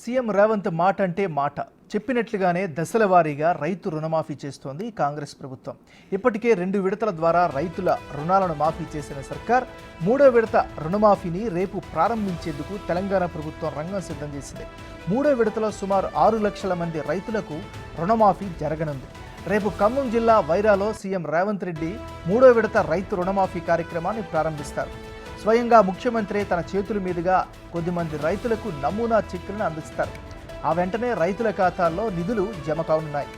CM Revanth మాట అంటే మాట చెప్పినట్లుగానే దశల వారీగా రైతు రుణమాఫీ చేస్తోంది కాంగ్రెస్ ప్రభుత్వం. ఇప్పటికే 2 విడతల ద్వారా రైతుల రుణాలను మాఫీ చేసిన సర్కార్ 3వ విడత రుణమాఫీని రేపు ప్రారంభించేందుకు తెలంగాణ ప్రభుత్వం రంగం సిద్ధం చేసింది. 3వ విడతలో సుమారు 6 లక్షల మంది రైతులకు రుణమాఫీ జరగనుంది. రేపు ఖమ్మం జిల్లా వైరాలో సీఎం రేవంత్ రెడ్డి 3వ విడత రైతు రుణమాఫీ కార్యక్రమాన్ని ప్రారంభిస్తారు. స్వయంగా ముఖ్యమంత్రి తన చేతుల మీదుగా కొద్దిమంది రైతులకు నమూనా చెక్కులను అందిస్తారు. ఆ వెంటనే రైతుల ఖాతాల్లో నిధులు జమ కానున్నాయి.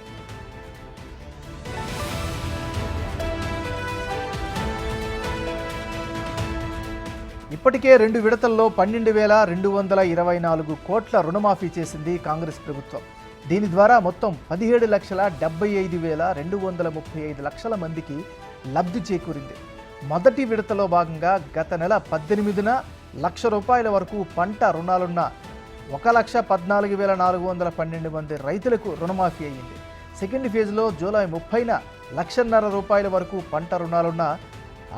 ఇప్పటికే 2 విడతల్లో 12,224 కోట్ల రుణమాఫీ చేసింది కాంగ్రెస్ ప్రభుత్వం. దీని ద్వారా మొత్తం 17,75,235 లక్షల మందికి లబ్ధి చేకూరింది. మొదటి విడతలో భాగంగా గత నెల 18న ₹1,00,000 వరకు పంట రుణాలున్న 1,14,412 మంది రైతులకు రుణమాఫీ అయ్యింది. సెకండ్ ఫేజ్లో జూలై 30న ₹1,50,000 వరకు పంట రుణాలున్న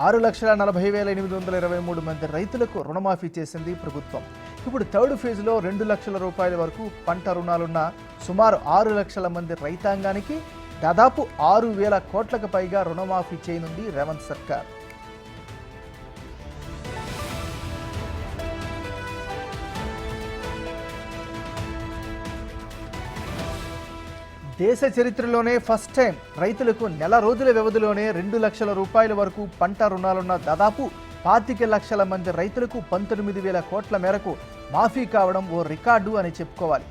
6,40,823 మంది రైతులకు రుణమాఫీ చేసింది ప్రభుత్వం. ఇప్పుడు థర్డ్ ఫేజ్లో ₹2,00,000 వరకు పంట రుణాలున్న సుమారు 6 లక్షల మంది రైతాంగానికి దాదాపు 6,000 కోట్లకు పైగా రుణమాఫీ చేయనుంది రేవంత్ సర్కార్. దేశ చరిత్రలోనే ఫస్ట్ టైం రైతులకు నెల రోజుల వ్యవధిలోనే ₹2,00,000 వరకు పంట రుణాలున్న దాదాపు 25 లక్షల మంది రైతులకు 19,000 కోట్ల మేరకు మాఫీ కావడం ఓ రికార్డు అని చెప్పుకోవాలి.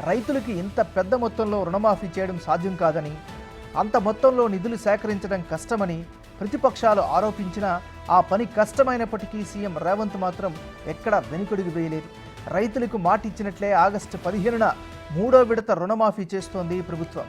రైతులకి ఇంత పెద్ద మొత్తంలో రుణమాఫీ చేయడం సాధ్యం కాదని, అంత మొత్తంలో నిధులు సేకరించడం కష్టమని ప్రతిపక్షాలు ఆరోపించినా ఆ పని కష్టమైనప్పటికీ సీఎం రేవంత్ మాత్రం ఎక్కడా వెనుకడుగు వేయలేదు. రైతులకు మాట ఇచ్చినట్లే ఆగస్టు 15న 3వ విడత రుణమాఫీ చేస్తోంది ప్రభుత్వం.